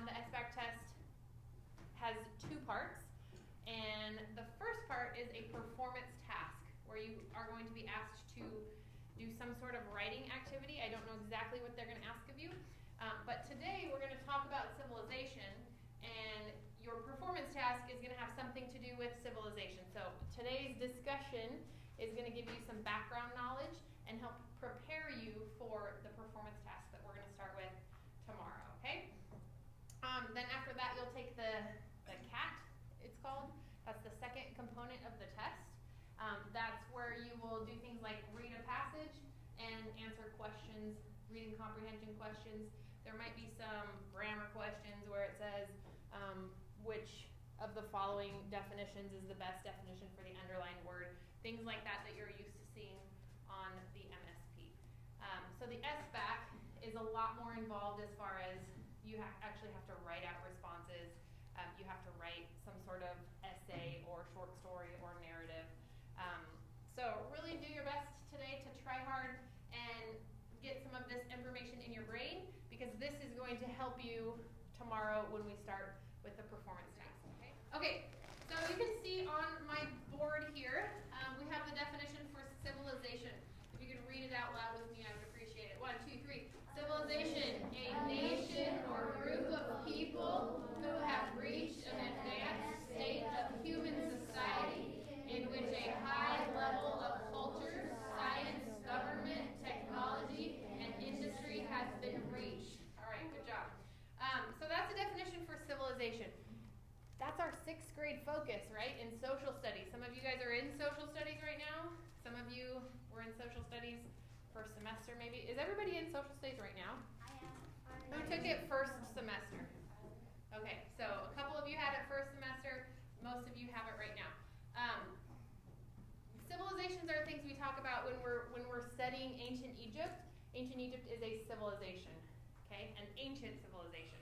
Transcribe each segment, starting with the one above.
The SBAC test has two parts, and the first part is a performance task where you are going to be asked to do some sort of writing activity. I don't know exactly what they're going to ask of you, but today we're going to talk about civilization, and your performance task is going to have something to do with civilization. So today's discussion is going to give you some background knowledge and help prepare you for the performance task that we're going to start with tomorrow, okay? Then after that, you'll take the CAT, it's called. That's the second component of the test. That's where you will do things like read a passage and answer questions, reading comprehension questions. There might be some grammar questions where it says which of the following definitions is the best definition for the underlined word, things like that that you're used to seeing on the MSP. So the SBAC is a lot more involved as far as you actually have to write out responses. You have to write some sort of essay or short story or narrative. So really do your best today to try hard and get some of this information in your brain, because this is going to help you tomorrow when we start with the performance task. Okay, so you can see on my board here, we have the definition for civilization. If you could read it out loud with me, I would appreciate it. 1, 2, 3. Civilization, a nation or group of people who have reached an advanced state of human society in which a high level of culture, science, government, technology, and industry has been reached. All right, good job. So that's a definition for civilization. That's our 6th grade focus, right, in social studies. Some of you guys are in social studies right now. Some of you were in social studies first semester, maybe. Is everybody in social studies right now? I am. Who took it first semester? Okay, so a couple of you had it first semester. Most of you have it right now. Civilizations are things we talk about when we're studying ancient Egypt. Ancient Egypt is a civilization, okay? An ancient civilization.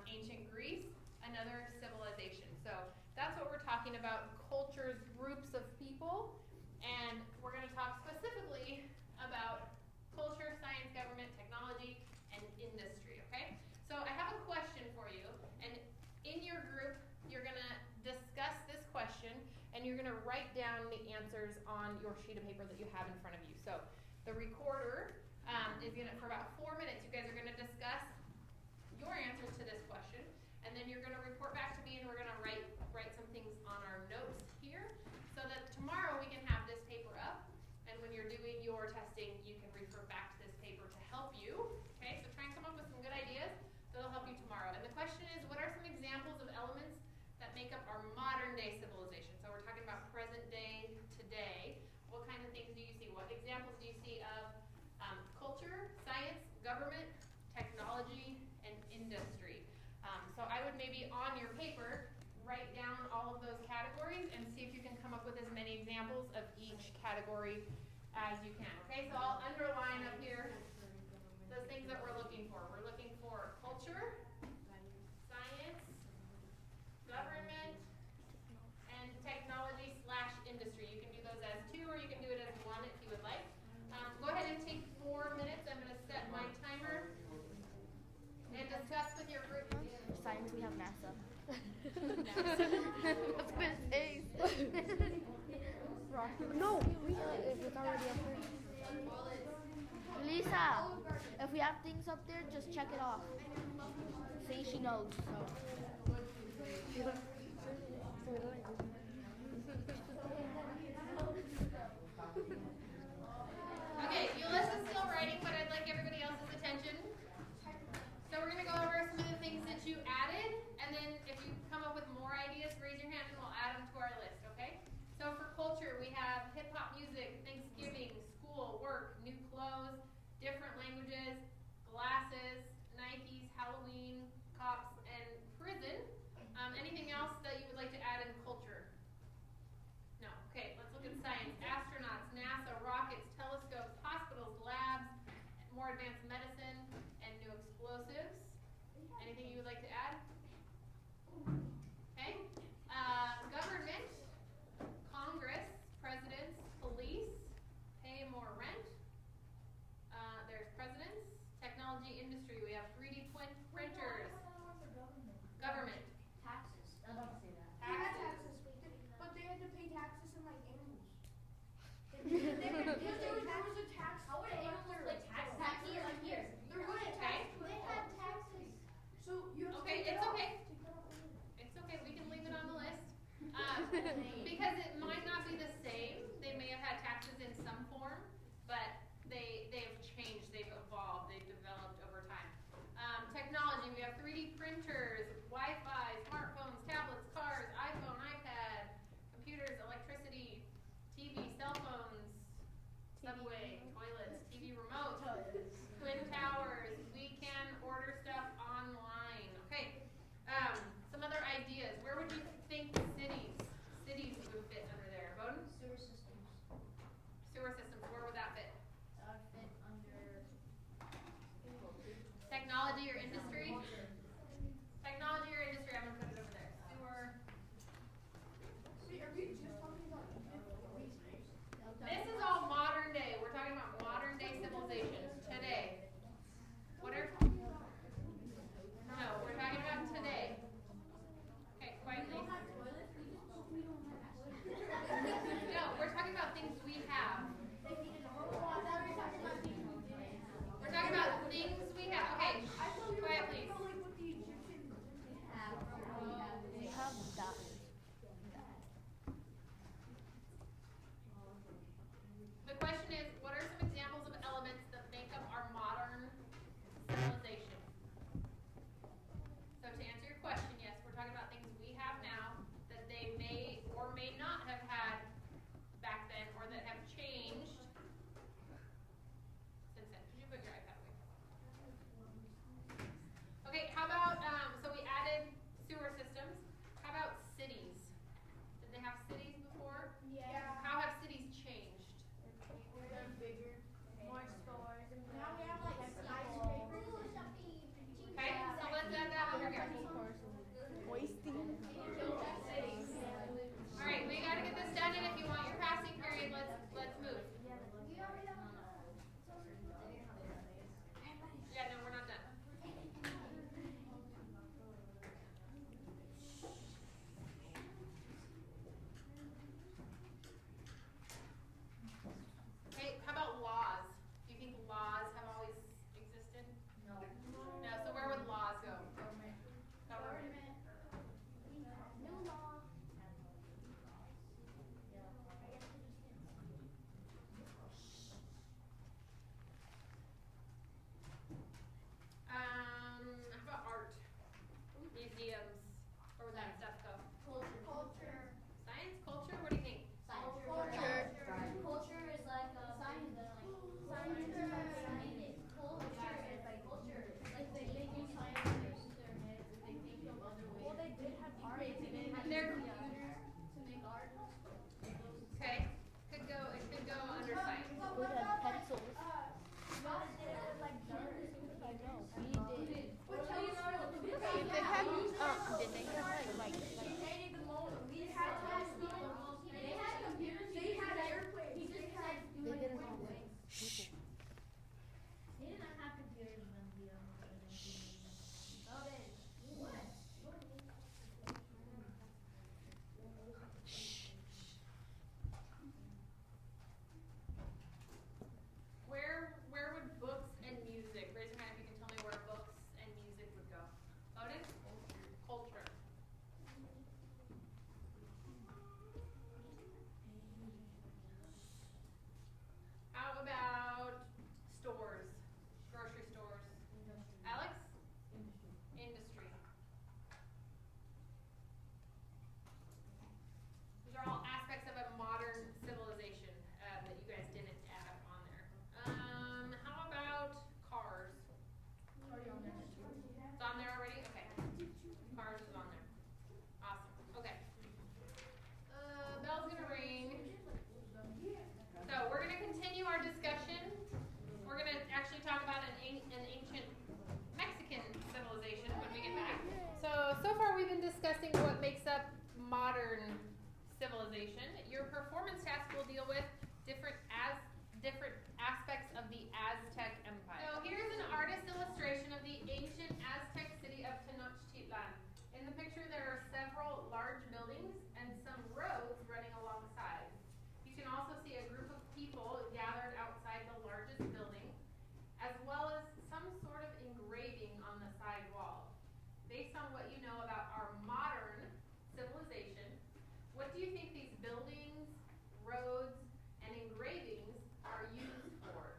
Ancient Greece, another civilization. So that's what we're talking about, cultures, groups of people, and we're going to talk specifically about culture, science, government, technology, and industry, okay? So I have a question for you, and in your group, you're going to discuss this question, and you're going to write down the answers on your sheet of paper that you have in front of you. So the recorder is going to, for about 4 minutes, you guys are going to discuss your answers to this question, and then you're going to report back to me, and we're going to write some things on our notes here, so that tomorrow we can have this paper up, and when you're doing your testing, you can refer back to this paper to help you. Okay, so try and come up with some good ideas that'll help you tomorrow. And the question is, what are some examples of elements that make up our modern day civilization? So we're talking about present day, today. What kind of things do you see? What examples do you see of culture, science, government, technology, and industry? So I would maybe on your paper write down all of those categories and see if you can come up with as many examples of each category as you can. Okay, so I'll underline up here those things that we're looking for. We're looking for culture, science, government, and technology / industry. You can do those as 2, or you can do it as 1 if you would like. Go ahead and take 4 minutes. I'm going to set my timer and discuss with your group. For science, we have NASA. That's good. A's. No, if it's already up there. Lisa, if we have things up there, just check it off. See, she knows. Okay, Ulysses is still writing, but I'd like everybody else's attention. So we're going to go over some of the things that you added, and then if you come up with more ideas, raise your hand and we'll add them to our list, okay? So for culture, we have hip-hop music, Thanksgiving, school, work, new clothes, different languages, glasses, Nikes, Halloween, cops, and prison. Anything else that you would like to add in culture? No. Okay, let's look at science. Astronauts, NASA, rockets, telescopes, hospitals, labs, more advanced medicine, and new explosives. Anything you would like to add? Okay. Government, Congress, presidents, police, pay more rent. There's presidents. Technology industry, we have 3D printers. discussing what makes up modern civilization. Your performance task will deal with different aspects of the Aztec Empire. So here's an artist illustration of the ancient Aztec city of Tenochtitlan. In the picture there are several large buildings and some roads running alongside. You can also see a group of people gathered outside the largest building, as well as some sort of engraving on the side wall. Based on what you know about our modern civilization, what do you think these buildings, roads, and engravings are used for?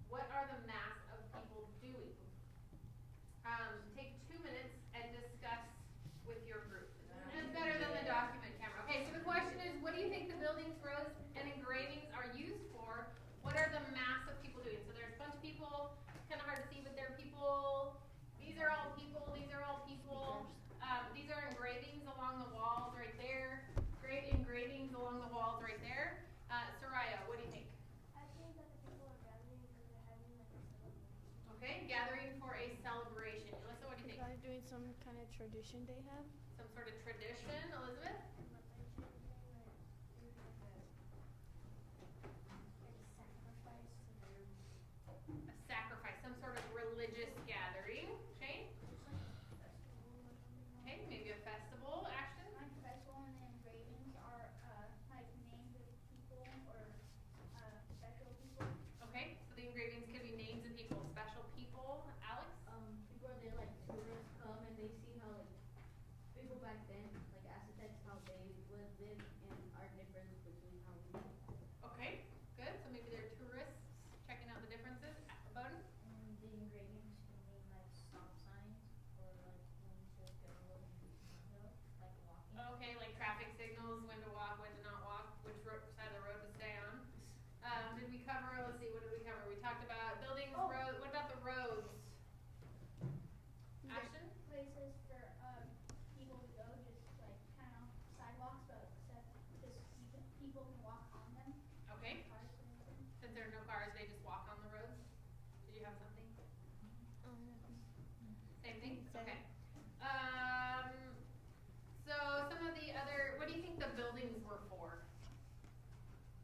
What are the mass of people doing? Take 2 minutes and discuss with your group. It's better than the document camera. Okay, so the question is, what do you think the buildings, roads, and engravings are used for? What are the mass of people doing? So there's a bunch of people, kind of hard to see, but they're people. These are all people, these are all people. These are engravings along the walls right there. Great engravings along the walls right there. Soraya, what do you think? I think that the people are gathering because they're having like a celebration. Okay, gathering for a celebration. Alyssa, what do you think? Probably doing some kind of tradition they have. Some sort of tradition, Elizabeth? A sacrifice, some sort of religious gathering. Shane? Okay, maybe a festival. Ashton? Like festival and the engravings are like names of people or special people. Okay, so the engravings could be names of people, special people. Alex? People are there like tourists come and they see how like people back then, like Aztecs, how they would live and our difference between how we live. Okay, good. So maybe they're tourists checking out the differences. Bowden? And the engravings can mean like stop signs or like when to go and like walking. Okay, like traffic signals, when to walk, when to not walk, which side of the road to stay on. Did we cover, let's see, what did we cover? We talked about buildings, roads. What about the roads? Ashton? Places for people to go, just like kind of sidewalks, but except just people can walk on them. Okay. Cars and everything. Since there are no cars, they just walk on the roads? Did you have something? Same thing? Same. Okay. So some of the other, what do you think the buildings were for?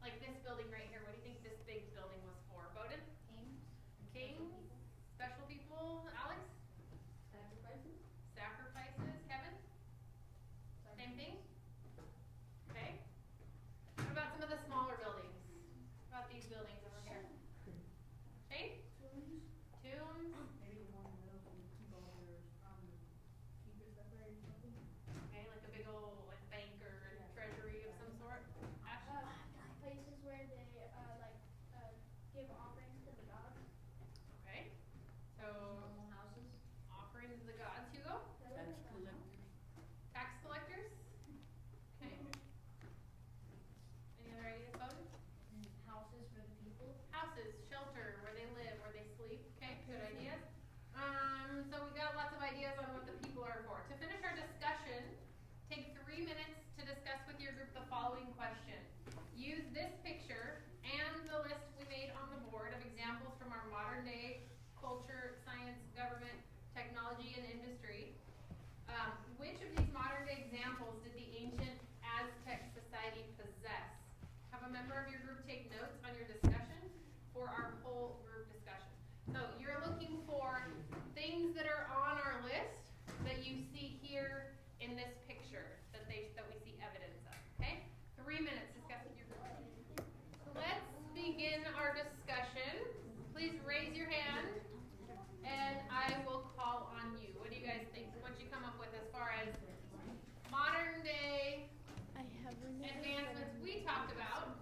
Like this building right here, what do you think this big building was for? Bowden? Kings. Kings? Special people? Alex? Sacrifices. Sacrifices? Kevin? Same thing? Okay. What about some of the smaller buildings? What about these buildings over here? Shane? Tombs. Tombs? Maybe the one in the middle can keep all their secret stuff there or something. Okay, like a big old like bank or treasury of some sort. Ash? Places where they give offerings to the gods. Okay. So Normal houses. offerings to the gods. Hugo? Tax collectors. Tax collectors? Okay. Any other ideas, Bowden? Houses for the people. Houses, shelter, where they live, where they sleep. Okay, good ideas. So we got lots of ideas on what the people are for. To finish our discussion, take 3 minutes to discuss with your group the following question. Use this picture and the list we made on the board of examples from our modern day culture, science, government, technology, and industry. Which of these modern day examples did the ancient Aztec society possess? Have a member of your group take notes on your discussion for our whole group discussion. So you're looking for things that are on our list that you see here in this picture that we see evidence of. Okay? 3 minutes, discuss with your group. Let's begin our discussion. Please raise your hand and I will call on you. What do you guys think? What did you come up with as far as modern day I have one. advancements we talked about?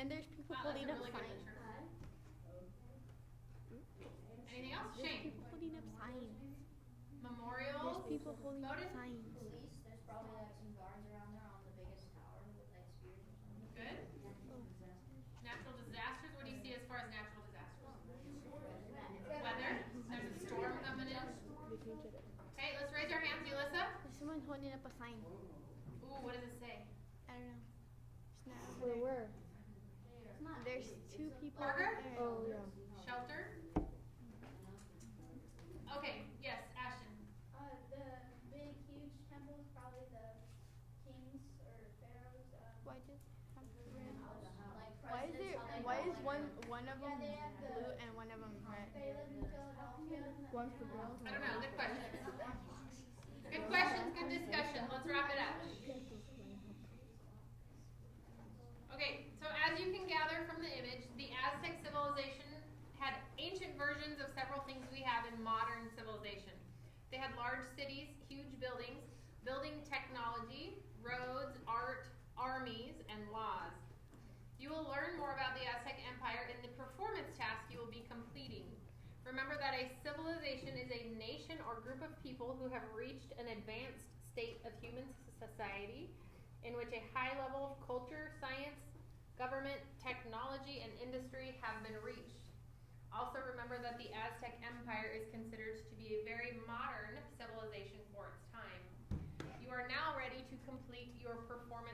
then there's people Wow, that's putting a up really good signs. picture. Anything else? There's Shane. people putting up signs. Memorials. There's people holding up Voted? signs. Police, there's probably like some guards around there on the biggest tower with like spears or something. Good. Natural disasters. What do you see as far as natural disasters? Weather. There's a storm coming in. Okay, let's raise our hands, Yulissa. There's someone holding up a sign. Ooh, what does it say? I don't know. It's not over Wait, there. where? There's two people Parker? over there. Oh, yeah. Shelter. Okay, yes, Ashton. The big, huge temple is probably the kings or pharaohs. Why did have red? Like Why is presidents, there? how they Why go, is like, one of them they have blue the- and one of them red? They live in Philadelphia. One's for girls. I don't know. Good questions. Good questions. Good discussion. Let's wrap it up. Okay, so as you can gather from the image, the Aztec civilization had ancient versions of several things we have in modern civilization. They had large cities, huge buildings, building technology, roads, art, armies, and laws. You will learn more about the Aztec Empire in the performance task you will be completing. Remember that a civilization is a nation or group of people who have reached an advanced state of human society in which a high level of culture, science, government, technology, and industry have been reached. Also remember that the Aztec Empire is considered to be a very modern civilization for its time. You are now ready to complete your performance